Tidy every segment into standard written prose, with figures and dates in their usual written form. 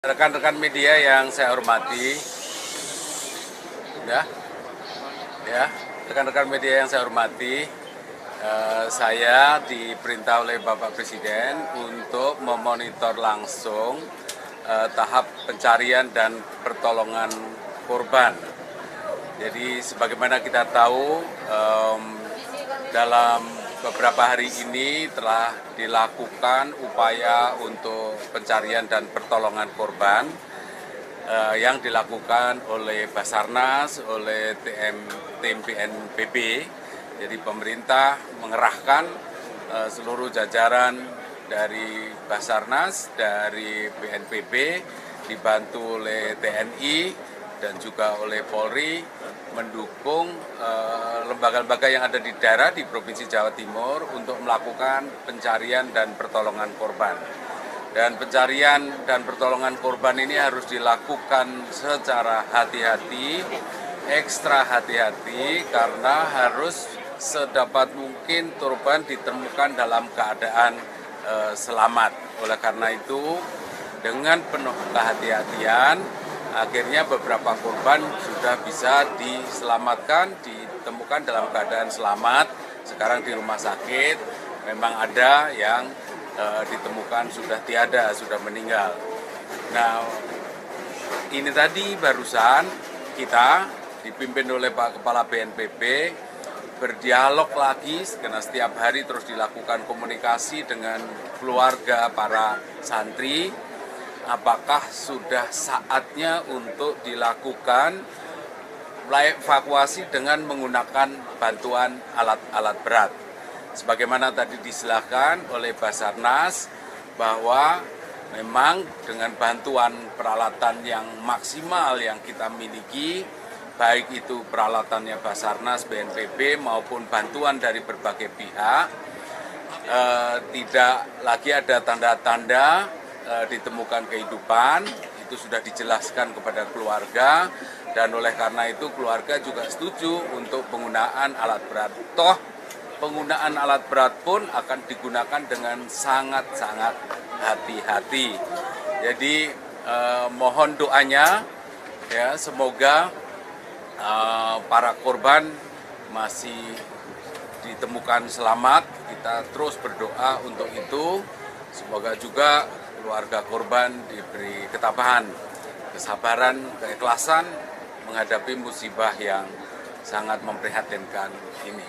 Rekan-rekan media yang saya hormati, rekan-rekan media yang saya hormati, saya diperintah oleh Bapak Presiden untuk memonitor langsung tahap pencarian dan pertolongan korban. Jadi sebagaimana kita tahu, dalam beberapa hari ini telah dilakukan upaya untuk pencarian dan pertolongan korban yang dilakukan oleh Basarnas, oleh tim BNPB. Jadi pemerintah mengerahkan seluruh jajaran dari Basarnas, dari BNPB, dibantu oleh TNI, dan juga oleh Polri, mendukung lembaga-lembaga yang ada di daerah di Provinsi Jawa Timur untuk melakukan pencarian dan pertolongan korban. Dan pencarian dan pertolongan korban ini harus dilakukan secara hati-hati, ekstra hati-hati, karena harus sedapat mungkin korban ditemukan dalam keadaan selamat. Oleh karena itu, dengan penuh kehati-hatian, akhirnya beberapa korban sudah bisa diselamatkan, ditemukan dalam keadaan selamat. Sekarang di rumah sakit memang ada yang ditemukan sudah tiada, sudah meninggal. Nah, ini tadi barusan kita dipimpin oleh Pak Kepala BNPB berdialog lagi, karena setiap hari terus dilakukan komunikasi dengan keluarga para santri. Apakah sudah saatnya untuk dilakukan evakuasi dengan menggunakan bantuan alat-alat berat. Sebagaimana tadi disilahkan oleh Basarnas bahwa memang dengan bantuan peralatan yang maksimal yang kita miliki, baik itu peralatannya Basarnas, BNPB maupun bantuan dari berbagai pihak, tidak lagi ada tanda-tanda ditemukan kehidupan. Itu sudah dijelaskan kepada keluarga, dan oleh karena itu keluarga juga setuju untuk penggunaan alat berat. Toh penggunaan alat berat pun akan digunakan dengan sangat-sangat hati-hati. Jadi mohon doanya ya, semoga para korban masih ditemukan selamat. Kita terus berdoa untuk itu. Semoga juga keluarga korban diberi ketabahan, kesabaran, keikhlasan menghadapi musibah yang sangat memprihatinkan ini.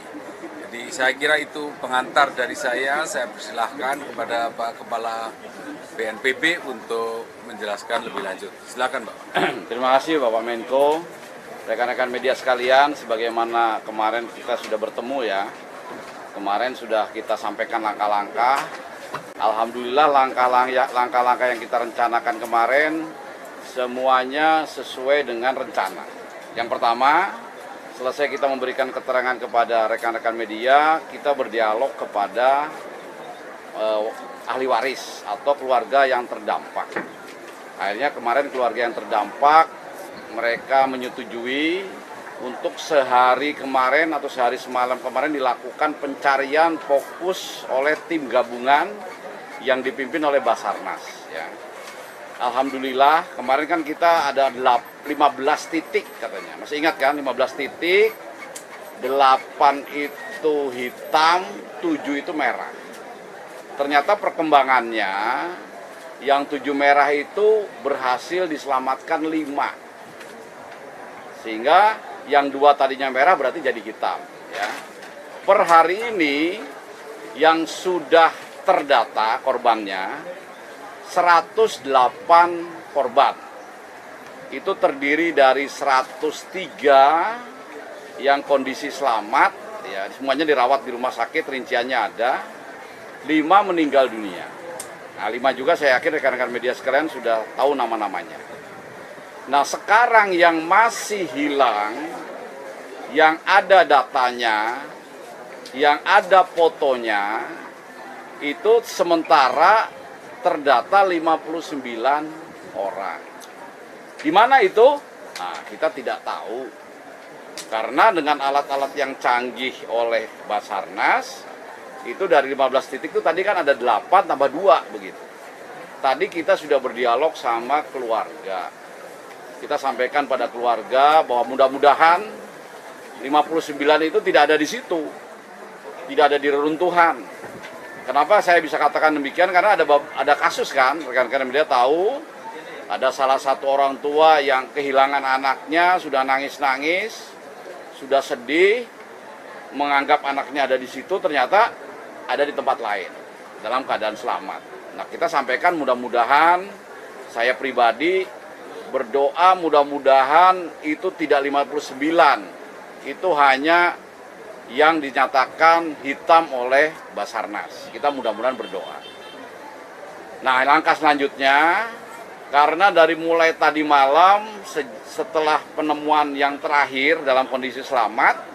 Jadi saya kira itu pengantar dari saya persilahkan kepada Pak Kepala BNPB untuk menjelaskan lebih lanjut. Silakan, Pak. Terima kasih Bapak Menko, rekan-rekan media sekalian, sebagaimana kemarin kita sudah bertemu ya. Kemarin sudah kita sampaikan langkah-langkah. Alhamdulillah langkah-langkah yang kita rencanakan kemarin semuanya sesuai dengan rencana. Yang pertama, selesai kita memberikan keterangan kepada rekan-rekan media, kita berdialog kepada ahli waris atau keluarga yang terdampak. Akhirnya kemarin keluarga yang terdampak, mereka menyetujui untuk sehari kemarin atau sehari semalam kemarin dilakukan pencarian fokus oleh tim gabungan yang dipimpin oleh Basarnas. Ya. Alhamdulillah kemarin kan kita ada 15 titik katanya. Masih ingat kan 15 titik, 8 itu hitam, 7 itu merah. Ternyata perkembangannya yang 7 merah itu berhasil diselamatkan 5. Sehingga yang 2 tadinya merah berarti jadi hitam. Ya. Per hari ini yang sudah terdata korbannya 108 korban. Itu terdiri dari 103 yang kondisi selamat, ya, semuanya dirawat di rumah sakit, rinciannya ada. 5 meninggal dunia. Nah, 5 juga saya yakin rekan-rekan media sekalian sudah tahu nama-namanya. Nah, sekarang yang masih hilang, yang ada datanya, yang ada fotonya, itu sementara terdata 59 orang. Di mana itu? Nah, kita tidak tahu. Karena dengan alat-alat yang canggih oleh Basarnas, itu dari 15 titik itu tadi kan ada 8 tambah 2 begitu. tadi kita sudah berdialog sama keluarga. Kita sampaikan pada keluarga bahwa mudah-mudahan 59 itu tidak ada di situ, tidak ada di reruntuhan. Kenapa saya bisa katakan demikian? Karena ada kasus kan, rekan-rekan media tahu, ada salah satu orang tua yang kehilangan anaknya, sudah nangis-nangis, sudah sedih, menganggap anaknya ada di situ, ternyata ada di tempat lain, dalam keadaan selamat. Nah, kita sampaikan mudah-mudahan, saya pribadi berdoa mudah-mudahan itu tidak 59, itu hanya yang dinyatakan hitam oleh Basarnas. Kita mudah-mudahan berdoa. Nah, langkah selanjutnya, karena dari mulai tadi malam, setelah penemuan yang terakhir dalam kondisi selamat,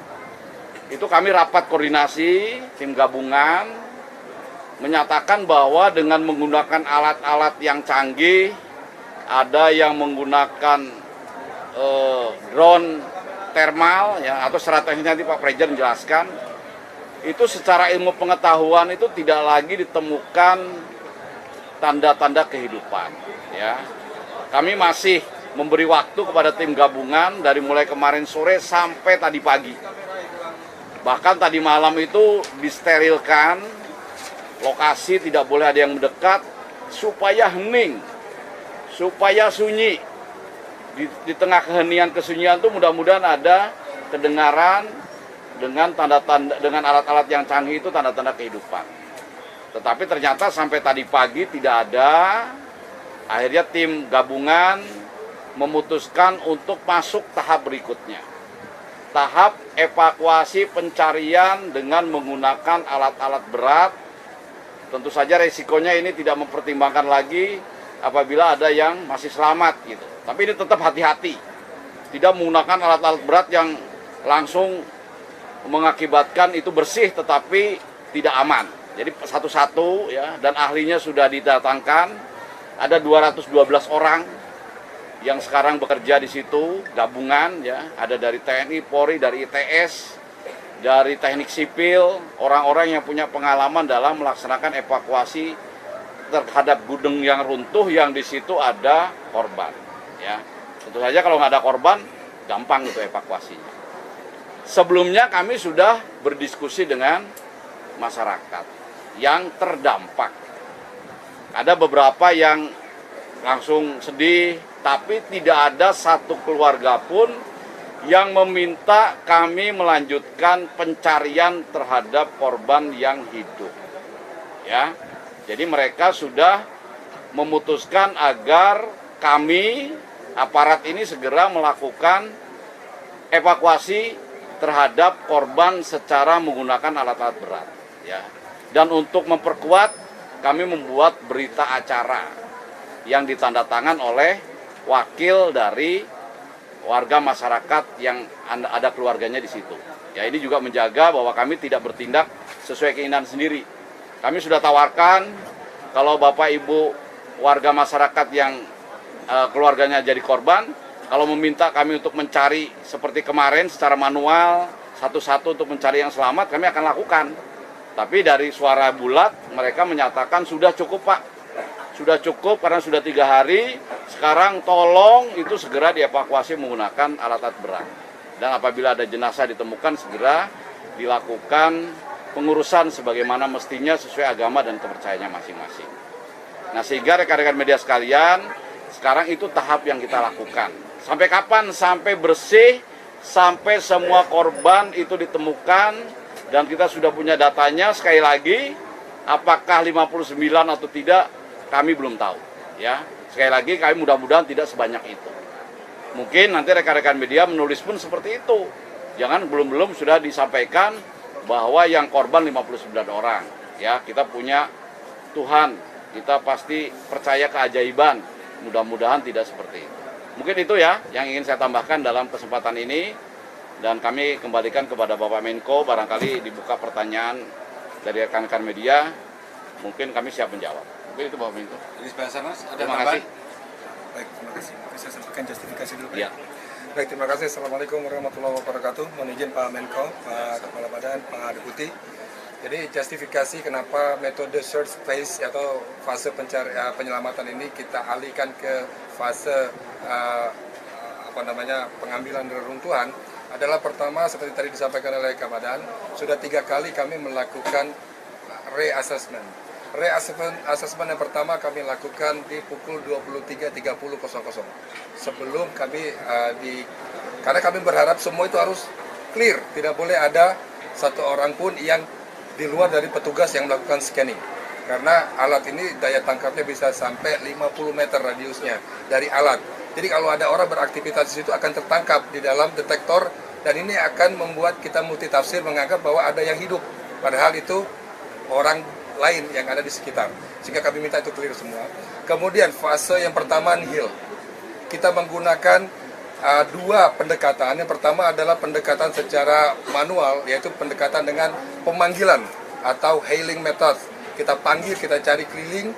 itu kami rapat koordinasi, tim gabungan, menyatakan bahwa dengan menggunakan alat-alat yang canggih, ada yang menggunakan drone termal ya, atau secara teknis nanti Pak Presiden menjelaskan, itu secara ilmu pengetahuan itu tidak lagi ditemukan tanda-tanda kehidupan ya. Kami masih memberi waktu kepada tim gabungan dari mulai kemarin sore sampai tadi pagi. Bahkan tadi malam itu disterilkan, lokasi tidak boleh ada yang mendekat supaya hening, supaya sunyi. Di tengah kehenian kesunyian itu mudah-mudahan ada kedengaran dengan tanda-tanda, dengan alat-alat yang canggih itu tanda-tanda kehidupan. Tetapi ternyata sampai tadi pagi tidak ada. Akhirnya tim gabungan memutuskan untuk masuk tahap berikutnya. Tahap evakuasi pencarian dengan menggunakan alat-alat berat. Tentu saja resikonya ini tidak mempertimbangkan lagi apabila ada yang masih selamat gitu. Tapi ini tetap hati-hati, tidak menggunakan alat-alat berat yang langsung mengakibatkan itu bersih tetapi tidak aman. Jadi satu-satu ya, dan ahlinya sudah didatangkan, ada 212 orang yang sekarang bekerja di situ, gabungan ya, ada dari TNI, Polri, dari ITS, dari teknik sipil, orang-orang yang punya pengalaman dalam melaksanakan evakuasi terhadap gudang yang runtuh yang di situ ada korban. Ya, tentu saja kalau nggak ada korban, gampang itu evakuasinya. Sebelumnya kami sudah berdiskusi dengan masyarakat yang terdampak. Ada beberapa yang langsung sedih, tapi tidak ada satu keluarga pun yang meminta kami melanjutkan pencarian terhadap korban yang hidup. Ya, jadi mereka sudah memutuskan agar kami aparat ini segera melakukan evakuasi terhadap korban secara menggunakan alat-alat berat ya. Dan untuk memperkuat, kami membuat berita acara yang ditandatangan oleh wakil dari warga masyarakat yang ada keluarganya di situ. Ya, ini juga menjaga bahwa kami tidak bertindak sesuai keinginan sendiri. Kami sudah tawarkan kalau Bapak Ibu warga masyarakat yang keluarganya jadi korban, kalau meminta kami untuk mencari seperti kemarin secara manual, satu-satu untuk mencari yang selamat, kami akan lakukan. Tapi dari suara bulat, mereka menyatakan sudah cukup Pak. Sudah cukup karena sudah 3 hari, sekarang tolong itu segera dievakuasi menggunakan alat-alat berat. Dan apabila ada jenazah ditemukan, segera dilakukan pengurusan sebagaimana mestinya sesuai agama dan kepercayaannya masing-masing. Nah, sehingga rekan-rekan media sekalian, sekarang itu tahap yang kita lakukan. Sampai kapan? Sampai bersih, sampai semua korban itu ditemukan, dan kita sudah punya datanya. Sekali lagi, apakah 59 atau tidak, kami belum tahu. Ya, sekali lagi kami mudah-mudahan tidak sebanyak itu. Mungkin nanti rekan-rekan media menulis pun seperti itu. Jangan belum sudah disampaikan bahwa yang korban 59 orang. Ya, kita punya Tuhan, kita pasti percaya keajaiban. Mudah-mudahan tidak seperti itu. Mungkin itu ya yang ingin saya tambahkan dalam kesempatan ini, dan kami kembalikan kepada Bapak Menko. Barangkali dibuka pertanyaan dari rekan-rekan media, mungkin kami siap menjawab. Mungkin itu Bapak Menko. Jadi Basarnas, ada Terima tambahan? kasih. Baik, terima kasih. Saya sampaikan justifikasi dulu. Ya. Baik, terima kasih. Assalamualaikum warahmatullahi wabarakatuh. Mohon izin Pak Menko, Pak Kepala Badan, Pak Deputi. Jadi justifikasi kenapa metode search phase atau fase penyelamatan ini kita alihkan ke fase pengambilan reruntuhan adalah pertama seperti tadi disampaikan oleh Kamadan, sudah 3 kali kami melakukan reassessment. Reassessment yang pertama kami lakukan di pukul 23.30 sebelum kami karena kami berharap semua itu harus clear, tidak boleh ada satu orang pun yang di luar dari petugas yang melakukan scanning. Karena alat ini daya tangkapnya bisa sampai 50 meter radiusnya dari alat. Jadi kalau ada orang beraktivitas di situ akan tertangkap di dalam detektor, dan ini akan membuat kita multitafsir menganggap bahwa ada yang hidup. Padahal itu orang lain yang ada di sekitar. Sehingga kami minta itu clear semua. Kemudian fase yang pertama nihil. Kita menggunakan 2 pendekatan. Yang pertama adalah pendekatan secara manual, yaitu pendekatan dengan pemanggilan atau hailing method. Kita panggil, kita cari keliling.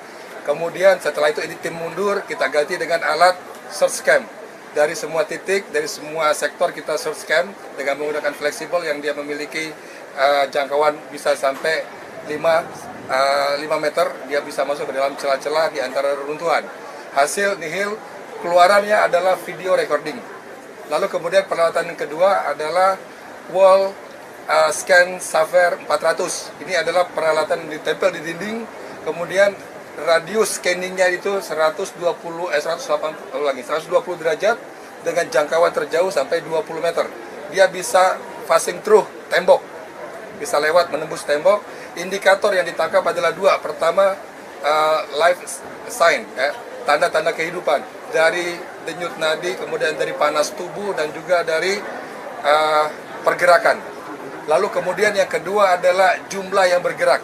Kemudian setelah itu tim mundur, kita ganti dengan alat search cam. Dari semua titik, dari semua sektor kita search cam dengan menggunakan fleksibel yang dia memiliki jangkauan bisa sampai 5 meter. Dia bisa masuk ke dalam celah-celah di antara reruntuhan. Hasil nihil keluarannya adalah video recording. Lalu kemudian peralatan yang kedua adalah wall scan Saver 400. Ini adalah peralatan yang ditempel di dinding. Kemudian radius scanningnya itu 120 derajat dengan jangkauan terjauh sampai 20 meter. Dia bisa passing through tembok, bisa lewat menembus tembok. Indikator yang ditangkap adalah 2. Pertama life sign, tanda-tanda kehidupan dari denyut nadi, kemudian dari panas tubuh dan juga dari pergerakan. Lalu kemudian yang kedua adalah jumlah yang bergerak.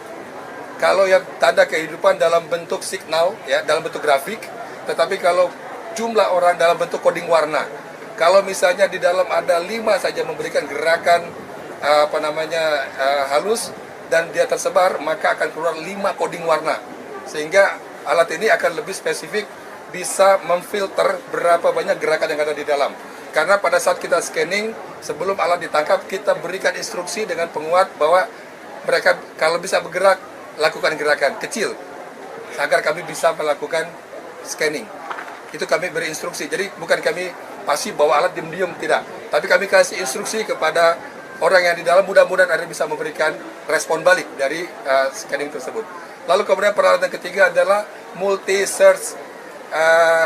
Kalau yang tanda kehidupan dalam bentuk signal, dalam bentuk grafik, tetapi kalau jumlah orang dalam bentuk coding warna. Kalau misalnya di dalam ada 5 saja memberikan gerakan halus dan dia tersebar, maka akan keluar 5 coding warna. Sehingga alat ini akan lebih spesifik, bisa memfilter berapa banyak gerakan yang ada di dalam. Karena pada saat kita scanning, sebelum alat ditangkap, kita berikan instruksi dengan penguat bahwa mereka kalau bisa bergerak, lakukan gerakan kecil agar kami bisa melakukan scanning. Itu kami beri instruksi. Jadi bukan kami pasif bawa alat diam-diam, tidak. Tapi kami kasih instruksi kepada orang yang di dalam, mudah-mudahan ada bisa memberikan respon balik dari scanning tersebut. Lalu kemudian peralatan ketiga adalah multi-search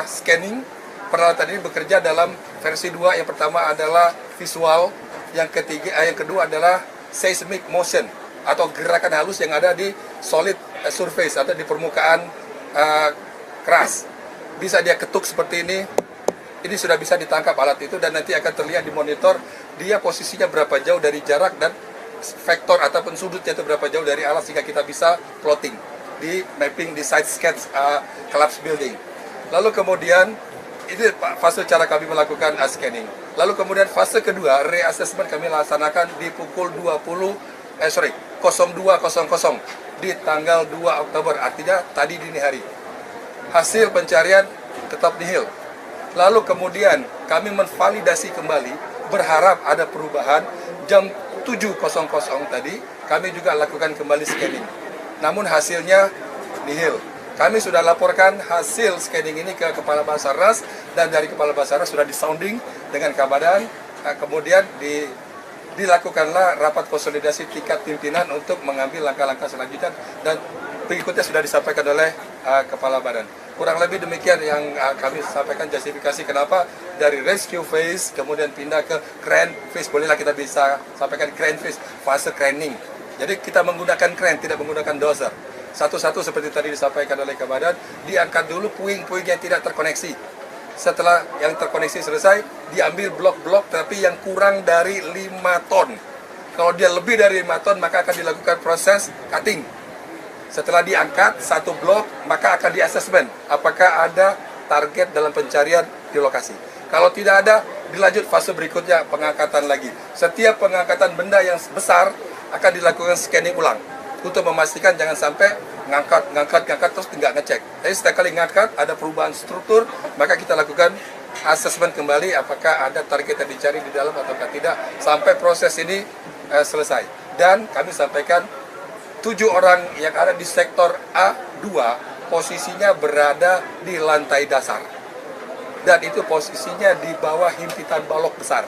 scanning. Peralatan ini bekerja dalam versi 2. Yang pertama adalah visual, yang kedua adalah seismic motion atau gerakan halus yang ada di solid surface atau di permukaan keras. Bisa dia ketuk seperti ini. Ini sudah bisa ditangkap alat itu dan nanti akan terlihat di monitor dia posisinya berapa jauh dari jarak dan vektor ataupun sudutnya itu berapa jauh dari alat, sehingga kita bisa plotting di mapping di site sketch collapse building. Lalu kemudian ini fase cara kami melakukan scanning. Lalu kemudian fase kedua reassessment kami laksanakan di pukul 02.00 di tanggal 2 Oktober, artinya tadi dini hari. Hasil pencarian tetap nihil. Lalu kemudian kami menvalidasi kembali, berharap ada perubahan. Jam 7.00 tadi kami juga lakukan kembali scanning. Namun hasilnya nihil. Kami sudah laporkan hasil scanning ini ke Kepala Basarnas, dan dari Kepala Basarnas sudah disounding dengan Kabadan. Kemudian dilakukanlah rapat konsolidasi tingkat pimpinan untuk mengambil langkah-langkah selanjutnya, dan berikutnya sudah disampaikan oleh Kepala Badan. Kurang lebih demikian yang kami sampaikan justifikasi kenapa dari rescue phase kemudian pindah ke crane phase. Bolehlah kita bisa sampaikan crane phase, fase craning. Jadi kita menggunakan crane, tidak menggunakan dozer. Satu-satu seperti tadi disampaikan oleh Kabadan, diangkat dulu puing-puing yang tidak terkoneksi. Setelah yang terkoneksi selesai, diambil blok-blok tapi yang kurang dari 5 ton. Kalau dia lebih dari 5 ton, maka akan dilakukan proses cutting. Setelah diangkat satu blok, maka akan di-assessment apakah ada target dalam pencarian di lokasi. Kalau tidak ada, dilanjut fase berikutnya, pengangkatan lagi. Setiap pengangkatan benda yang besar akan dilakukan scanning ulang untuk memastikan jangan sampai ngangkat terus tidak ngecek. Jadi setiap kali ngangkat ada perubahan struktur, maka kita lakukan assessment kembali apakah ada target yang dicari di dalam atau tidak, sampai proses ini selesai. Dan kami sampaikan 7 orang yang ada di sektor A2 posisinya berada di lantai dasar. Dan itu posisinya di bawah himpitan balok besar.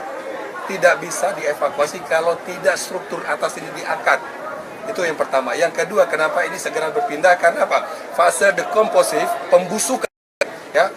Tidak bisa dievakuasi kalau tidak struktur atas ini diangkat. Itu yang pertama. Yang kedua, kenapa ini segera berpindah? Karena apa? Fase dekomposif, pembusukan. Ya,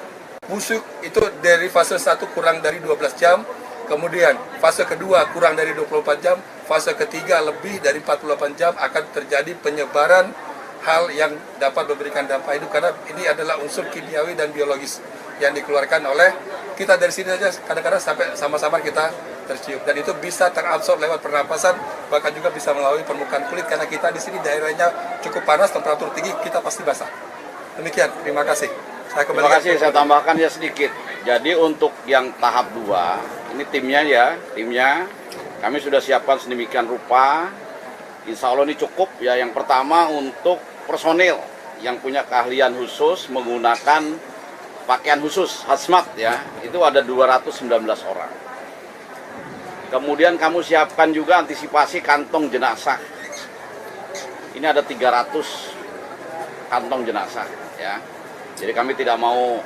busuk itu dari fase 1 kurang dari 12 jam. Kemudian fase kedua kurang dari 24 jam. Fase ketiga lebih dari 48 jam akan terjadi penyebaran hal yang dapat memberikan dampak itu. Karena ini adalah unsur kimiawi dan biologis yang dikeluarkan oleh kita dari sini saja kadang-kadang sampai sama-sama kita tercium, dan itu bisa terabsorb lewat pernapasan, bahkan juga bisa melalui permukaan kulit karena kita di sini daerahnya cukup panas, temperatur tinggi, kita pasti basah. Demikian, terima kasih. Terima kasih, saya tambahkan ya sedikit. Jadi untuk yang tahap 2, ini timnya kami sudah siapkan sedemikian rupa. Insya Allah ini cukup ya. Yang pertama untuk personil yang punya keahlian khusus menggunakan pakaian khusus hazmat ya, itu ada 219 orang. Kemudian kamu siapkan juga antisipasi kantong jenazah. Ini ada 300 kantong jenazah ya. Jadi kami tidak mau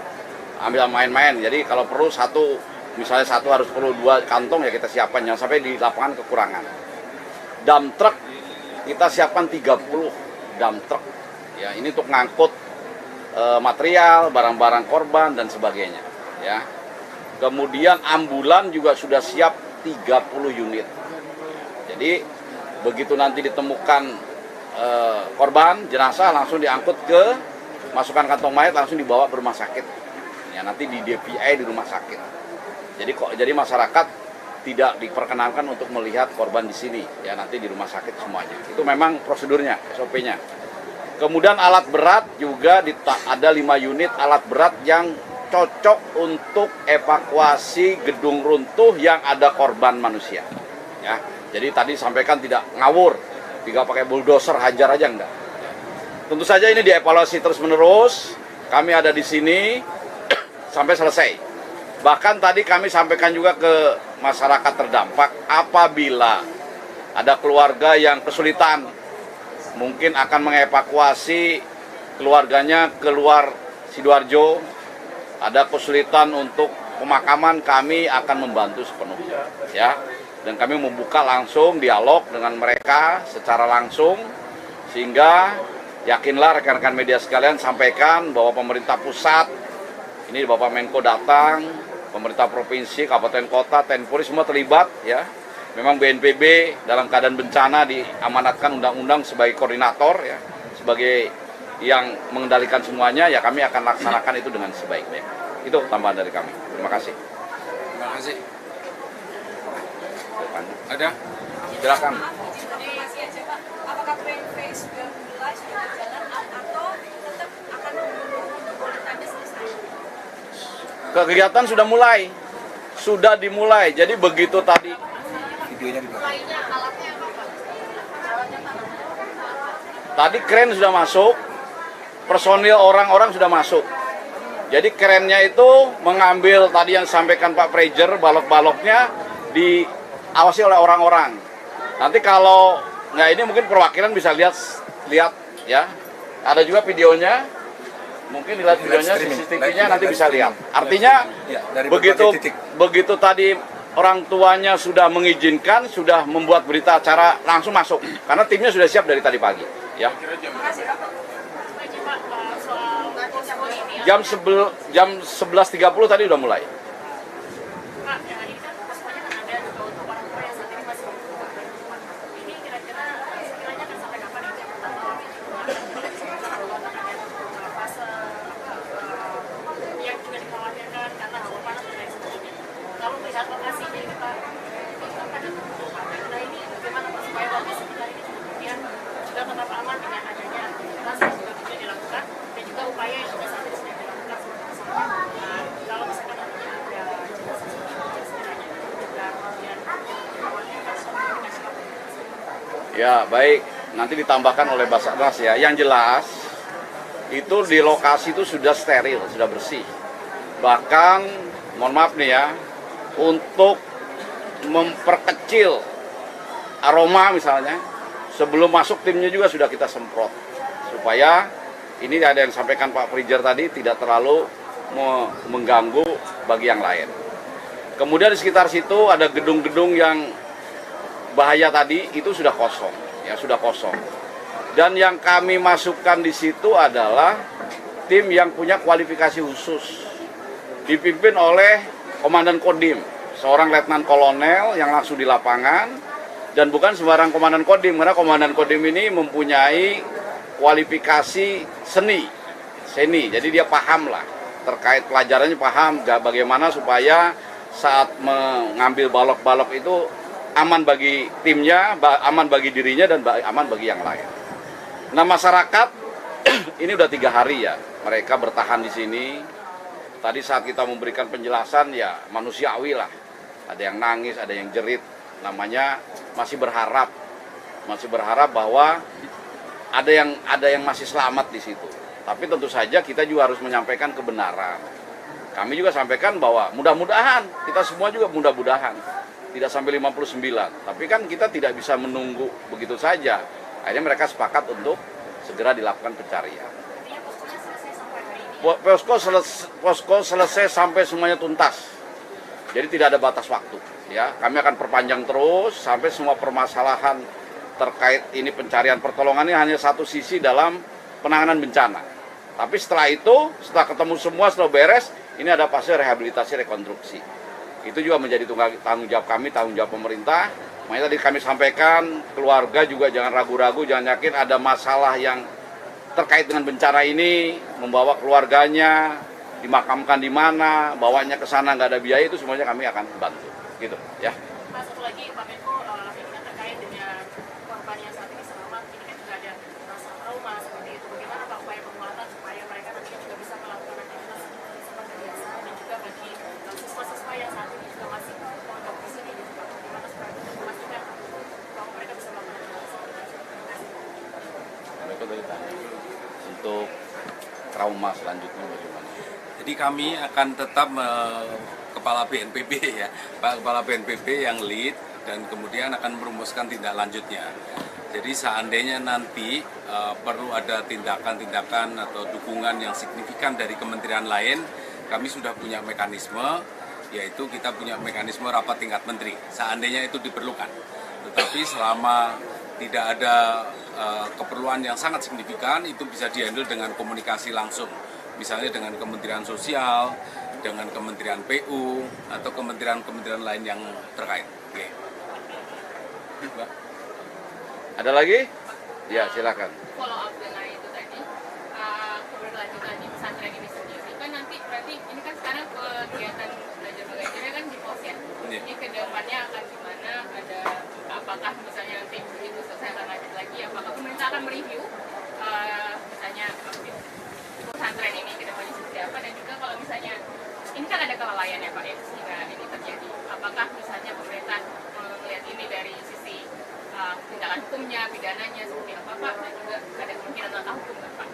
ambil main-main. Jadi kalau perlu misalnya satu harus perlu 2 kantong ya kita siapkan, jangan sampai di lapangan kekurangan. Dump truck kita siapkan 30 dump truck. Ya, ini untuk ngangkut material, barang-barang korban dan sebagainya ya. Kemudian ambulan juga sudah siap 30 unit. Jadi begitu nanti ditemukan korban, jenazah langsung diangkut masukkan kantong mayat, langsung dibawa ke rumah sakit. Ya, nanti di DPI di rumah sakit. Jadi masyarakat tidak diperkenankan untuk melihat korban di sini ya, nanti di rumah sakit semuanya. Itu memang prosedurnya, SOP-nya. Kemudian alat berat juga ada 5 unit alat berat yang cocok untuk evakuasi gedung runtuh yang ada korban manusia. Ya, jadi tadi sampaikan tidak ngawur, tidak pakai bulldozer hajar aja enggak. Tentu saja ini dievaluasi terus-menerus. Kami ada di sini sampai selesai. Bahkan tadi kami sampaikan juga ke masyarakat terdampak, apabila ada keluarga yang kesulitan mungkin akan mengevakuasi keluarganya keluar Sidoarjo, ada kesulitan untuk pemakaman, kami akan membantu sepenuhnya ya. Dan kami membuka langsung dialog dengan mereka secara langsung, sehingga yakinlah rekan-rekan media sekalian, sampaikan bahwa pemerintah pusat ini Bapak Menko datang, pemerintah provinsi, kabupaten kota, TNI Polri semua terlibat ya. Memang BNPB dalam keadaan bencana diamanatkan undang-undang sebagai koordinator ya, sebagai yang mengendalikan semuanya ya, kami akan laksanakan itu dengan sebaik-baik. Itu tambahan dari kami. Terima kasih. Terima kasih. Ada? Silakan. Apakah PNV sudah mulai berjalan atau tetap akan menunggu tanda selesai? Kegiatan sudah mulai, sudah dimulai. Jadi begitu tadi. Tadi kren sudah masuk, personil orang-orang sudah masuk. Jadi kerennya itu mengambil tadi yang disampaikan Pak Fraser, balok-baloknya diawasi oleh orang-orang. Nanti kalau nggak ini mungkin perwakilan bisa lihat ya. Ada juga videonya, mungkin dilihat videonya, CCTV-nya nanti bisa lihat. Artinya begitu tadi orang tuanya sudah mengizinkan, sudah membuat berita acara, langsung masuk. Karena timnya sudah siap dari tadi pagi. Ya. Jam 11.30 tadi udah mulai. Ya, baik. Nanti ditambahkan oleh Basarnas ya. Yang jelas, itu di lokasi itu sudah steril, sudah bersih. Bahkan, mohon maaf nih ya, untuk memperkecil aroma misalnya, sebelum masuk timnya juga sudah kita semprot supaya ini ada yang sampaikan Pak Prijer tadi tidak terlalu mengganggu bagi yang lain. Kemudian di sekitar situ ada gedung-gedung yang bahaya tadi itu sudah kosong, ya sudah kosong. Dan yang kami masukkan di situ adalah tim yang punya kualifikasi khusus, dipimpin oleh Komandan Kodim, seorang letnan kolonel yang langsung di lapangan, dan bukan sembarang Komandan Kodim, karena Komandan Kodim ini mempunyai kualifikasi seni, jadi dia paham lah terkait pelajarannya, paham bagaimana supaya saat mengambil balok-balok itu aman bagi timnya, aman bagi dirinya, dan aman bagi yang lain. Nah masyarakat ini udah 3 hari ya mereka bertahan di sini. Tadi saat kita memberikan penjelasan ya manusiawi lah, ada yang nangis, ada yang jerit, namanya masih berharap bahwa ada yang masih selamat di situ. Tapi tentu saja kita juga harus menyampaikan kebenaran. Kami juga sampaikan bahwa mudah-mudahan, kita semua juga mudah-mudahan tidak sampai 59. Tapi kan kita tidak bisa menunggu begitu saja. Akhirnya mereka sepakat untuk segera dilakukan pencarian. Posko selesai sampai semuanya tuntas. Jadi tidak ada batas waktu. Ya, kami akan perpanjang terus sampai semua permasalahan terkait ini pencarian pertolongan ini hanya satu sisi dalam penanganan bencana. Tapi setelah itu, setelah ketemu semua, setelah beres, ini ada fase rehabilitasi rekonstruksi. Itu juga menjadi tanggung jawab kami, tanggung jawab pemerintah. Makanya tadi kami sampaikan, keluarga juga jangan ragu-ragu, jangan yakin ada masalah yang terkait dengan bencana ini, membawa keluarganya, dimakamkan di mana, bawanya ke sana nggak ada biaya, itu semuanya kami akan bantu. Gitu ya. Pak, satu lagi Pak Menko, ini terkait dengan korban yang saat ini selamat, ini kan juga ada rasa trauma seperti itu. Bagaimana Pak upaya penguatan supaya mereka nantinya juga bisa melakukan aktivitas seperti biasa, dan juga bagi siswa-siswa yang saat ini juga masih mondok di sini gitu Pak, bagaimana supaya memastikan bahwa mereka bisa melakukan aktivitas seperti biasa. Terima kasih. Untuk trauma selanjutnya bagaimana? Jadi kami akan tetap Kepala BNPB ya, Pak Kepala BNPB yang lead, dan kemudian akan merumuskan tindak lanjutnya. Jadi seandainya nanti perlu ada tindakan-tindakan atau dukungan yang signifikan dari kementerian lain, kami sudah punya mekanisme, yaitu kita punya mekanisme rapat tingkat menteri, seandainya itu diperlukan. Tetapi selama tidak ada keperluan yang sangat signifikan, itu bisa dihandle dengan komunikasi langsung, misalnya dengan Kementerian Sosial, dengan Kementerian PU, atau kementerian-kementerian lain yang terkait. Oke. Ada lagi? Ya, silakan. Follow up dengan itu tadi, keberlanjutan di pesantren ini sendiri kan nanti berarti ini kan sekarang kegiatan belajar mengajarnya kan di pos ya. Ini ke depannya akan gimana? Ada apakah misalnya nanti begitu selesai akan lanjut lagi? Apakah pemerintah akan mereview misalnya pesantren ini ke depannya seperti apa? Dan juga kalau misalnya ini kan ada kelalaian ya Pak ya sehingga ini terjadi. Apakah misalnya pemerintah melihat ini dari sisi tindakan hukumnya, pidananya seperti apa Pak, dan juga ada kemungkinan langkah hukum nggak Pak?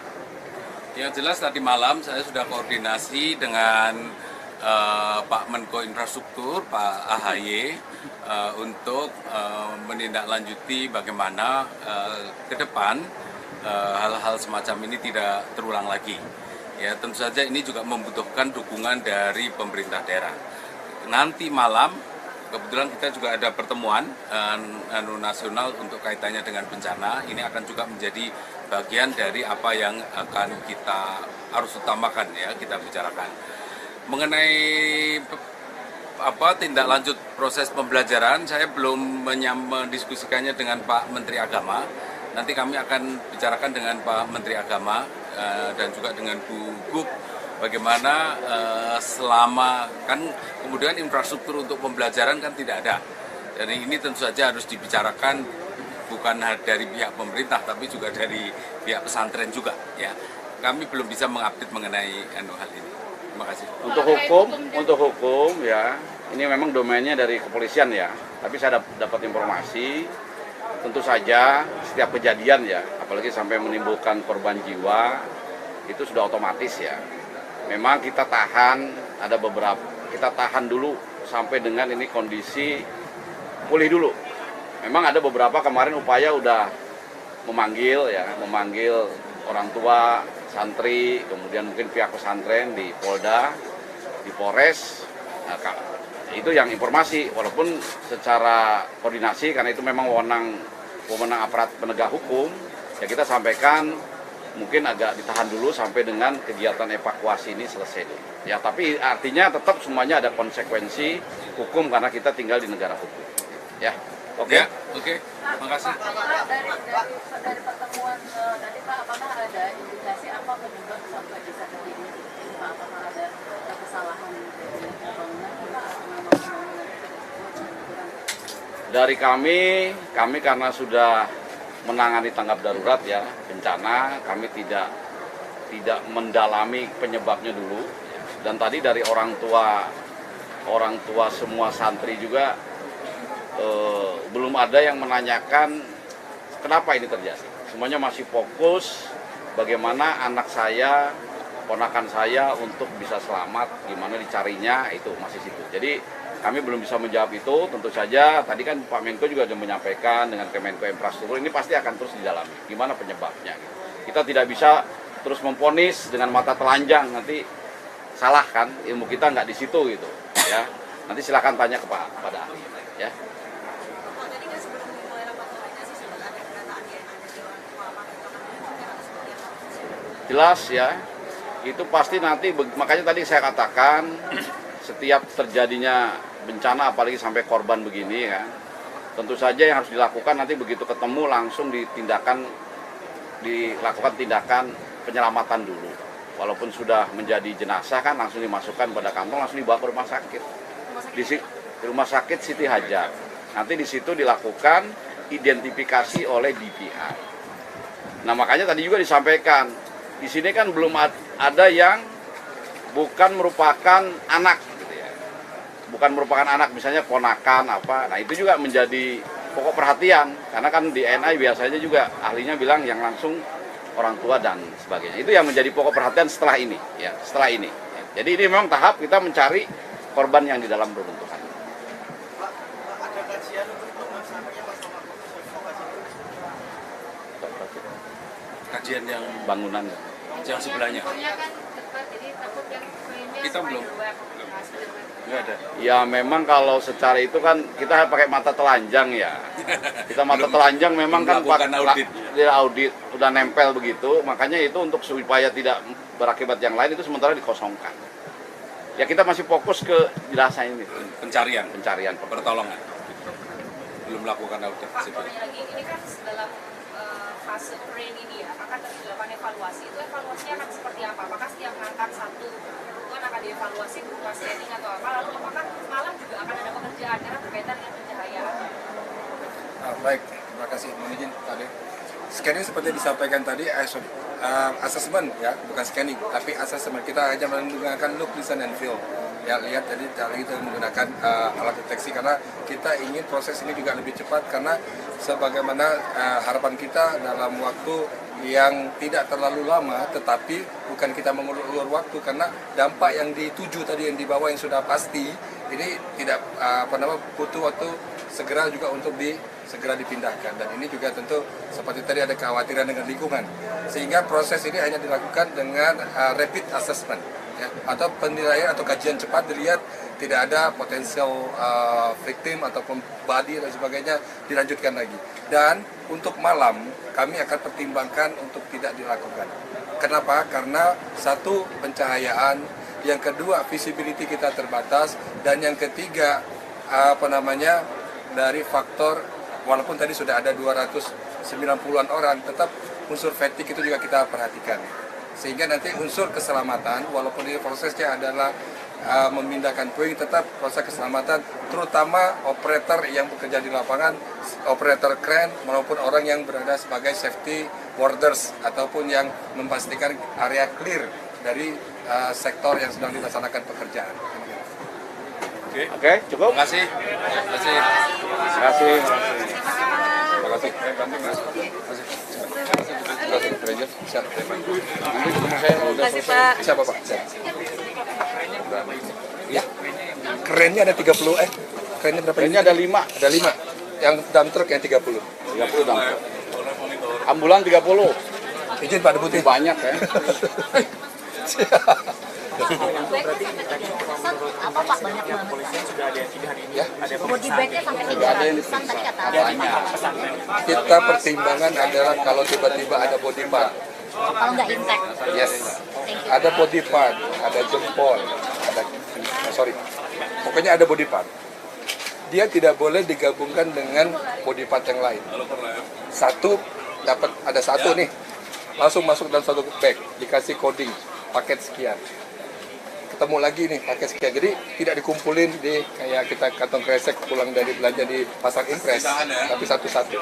Yang jelas tadi malam saya sudah koordinasi dengan Pak Menko Infrastruktur, Pak AHY, untuk menindaklanjuti bagaimana ke depan hal-hal semacam ini tidak terulang lagi. Ya, tentu saja ini juga membutuhkan dukungan dari pemerintah daerah. Nanti malam kebetulan kita juga ada pertemuan nasional untuk kaitannya dengan bencana. Ini akan juga menjadi bagian dari apa yang akan kita harus utamakan ya, kita bicarakan. Mengenai tindak lanjut proses pembelajaran, saya belum mendiskusikannya dengan Pak Menteri Agama. Nanti kami akan bicarakan dengan Pak Menteri Agama dan juga dengan Bu Gub, bagaimana selama kan kemudian infrastruktur untuk pembelajaran kan tidak ada. Dan ini tentu saja harus dibicarakan bukan dari pihak pemerintah tapi juga dari pihak pesantren juga ya. Kami belum bisa mengupdate mengenai hal ini. Terima kasih. Untuk hukum ya, ini memang domainnya dari kepolisian ya. Tapi saya dapat informasi, tentu saja setiap kejadian ya, apalagi sampai menimbulkan korban jiwa, itu sudah otomatis ya. Memang kita tahan, kita tahan dulu sampai dengan ini kondisi pulih dulu. Memang ada beberapa kemarin upaya udah memanggil orang tua, santri, kemudian mungkin pihak pesantren di Polda, di Polres. Nah, itu yang informasi, walaupun secara koordinasi karena itu memang wewenang aparat penegak hukum, ya kita sampaikan mungkin agak ditahan dulu sampai dengan kegiatan evakuasi ini selesai dulu. Ya, tapi artinya tetap semuanya ada konsekuensi hukum karena kita tinggal di negara hukum. Ya, oke. Ya, oke. Terima kasih. Dari pertemuan tadi Pak, apakah ada indikasi apa penyebab sampai bisa terjadi ini Pak? Apakah ada kesalahan dari bangunan Dari kami karena sudah menangani tanggap darurat ya bencana, kami tidak mendalami penyebabnya dulu. Dan tadi dari orang tua semua santri juga belum ada yang menanyakan kenapa ini terjadi. Semuanya masih fokus bagaimana anak saya, ponakan saya untuk bisa selamat, gimana dicarinya, itu masih situ. Jadi kami belum bisa menjawab itu. Tentu saja tadi kan Pak Menko juga sudah menyampaikan dengan Kemenko Infrastruktur ini pasti akan terus didalami gimana penyebabnya. Kita tidak bisa terus memvonis dengan mata telanjang, nanti salah kan, ilmu kita nggak di situ gitu ya. Nanti silakan tanya kepada ahli ya. Jelas ya, itu pasti nanti, makanya tadi saya katakan setiap terjadinya bencana apalagi sampai korban begini ya, tentu saja yang harus dilakukan nanti begitu ketemu langsung dilakukan tindakan penyelamatan dulu. Walaupun sudah menjadi jenazah kan langsung dimasukkan pada kantong, langsung dibawa ke rumah sakit. Di rumah sakit Siti Hajar. Nanti di situ dilakukan identifikasi oleh DPI. Nah, makanya tadi juga disampaikan, di sini kan belum ada yang bukan merupakan anak gitu ya. Bukan merupakan anak, misalnya ponakan apa. Nah, itu juga menjadi pokok perhatian karena kan di NI biasanya juga ahlinya bilang yang langsung orang tua dan sebagainya. Itu yang menjadi pokok perhatian setelah ini, ya, setelah ini. Jadi ini memang tahap kita mencari korban yang di dalam reruntuhan. Kajian yang Bangunan. yang sebelahnya. Kita belum. Nggak ada. Ya memang kalau secara itu kan kita pakai mata telanjang ya. Kita mata telanjang memang kan audit udah nempel begitu, makanya itu untuk supaya tidak berakibat yang lain itu sementara dikosongkan. Ya kita masih fokus ke jenazah ini. Pencarian, pertolongan. belum melakukan audit sipil. Lagi ini kan dalam fase train ini ya, akan dilakukan evaluasi. Itu evaluasinya akan seperti apa? Apakah setiap ngangkat satu itu akan dievaluasi berupa setting atau apa? Lalu apakah malam juga akan ada pekerjaan karena berkaitan dengan pencahayaan? Baik, terima kasih. Mohon izin tadi. Scanning seperti disampaikan tadi, assessment ya, bukan scanning, tapi assessment. Kita hanya menggunakan look, listen, and feel. Ya, lihat jadi kita menggunakan alat deteksi karena kita ingin proses ini juga lebih cepat karena sebagaimana harapan kita dalam waktu yang tidak terlalu lama, tetapi bukan kita mengulur waktu karena dampak yang dituju tadi yang dibawa yang sudah pasti ini tidak butuh waktu segera juga untuk segera dipindahkan, dan ini juga tentu seperti tadi ada kekhawatiran dengan lingkungan sehingga proses ini hanya dilakukan dengan rapid assessment ya, atau penilaian atau kajian cepat, dilihat tidak ada potensial victim ataupun body dan sebagainya, dilanjutkan lagi. Dan untuk malam kami akan pertimbangkan untuk tidak dilakukan. Kenapa? Karena satu, pencahayaan, yang kedua visibility kita terbatas, dan yang ketiga dari faktor walaupun tadi sudah ada 290-an orang, tetap unsur fatigue itu juga kita perhatikan. Sehingga nanti unsur keselamatan, walaupun ini prosesnya adalah memindahkan puing, tetap proses keselamatan, terutama operator yang bekerja di lapangan, operator crane maupun orang yang berada sebagai safety warders ataupun yang memastikan area clear dari sektor yang sedang dilaksanakan pekerjaan. Oke, cukup. Terima kasih. Terima kasih. Terima kasih. Terima kasih. Bantu Mas. Terima kasih. Siap. Nanti ketemu saya kalau udah selesai. Siapa Pak? Siap. Ya. Kerennya ada 30 kerennya berapa? Kerennya ada 5. Ada 5. Yang dump truck yang 30. 30 dump truck. Oleh monitor Ambulan 30. Izin Pak Deputi. Banyak ya. Apa Pak banyak banget? Body bagnya sampai Nggak ada yang 300-an tadi kata Banyak. Kita pertimbangan adalah kalau tiba-tiba ada body part. kalau nggak intact. Yes. Thank you. Ada body part, ada jempol, pokoknya ada body part. Dia tidak boleh digabungkan dengan body part yang lain. Satu dapat ada satu nih, langsung masuk dalam satu bag, dikasih coding paket sekian. Ketemu lagi nih paket sekian, jadi tidak dikumpulin di kayak kita kantong kresek pulang dari belanja di pasar impres, tapi satu-satu.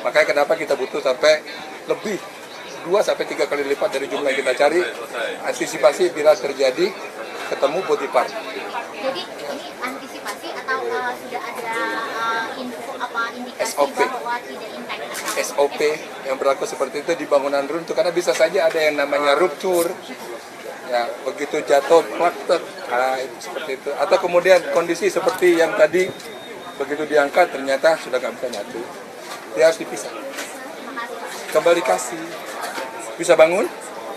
Makanya kenapa kita butuh sampai lebih 2-3 kali lipat dari jumlah yang kita cari, antisipasi bila terjadi ketemu body part. Jadi ini antisipasi atau sudah ada info indikasi SOP. bahwa tidak intact? SOP yang berlaku seperti itu di bangunan runtuh, karena bisa saja ada yang namanya ruptur, ya begitu jatuh plak, seperti itu, atau kemudian kondisi seperti yang tadi begitu diangkat ternyata sudah nggak bisa nyatu, dia harus dipisah, kembali kasih, bisa bangun,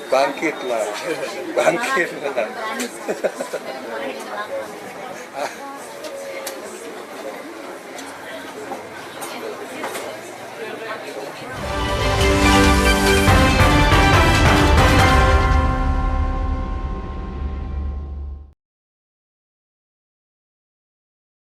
bangkitlah, bangkitlah. Berani.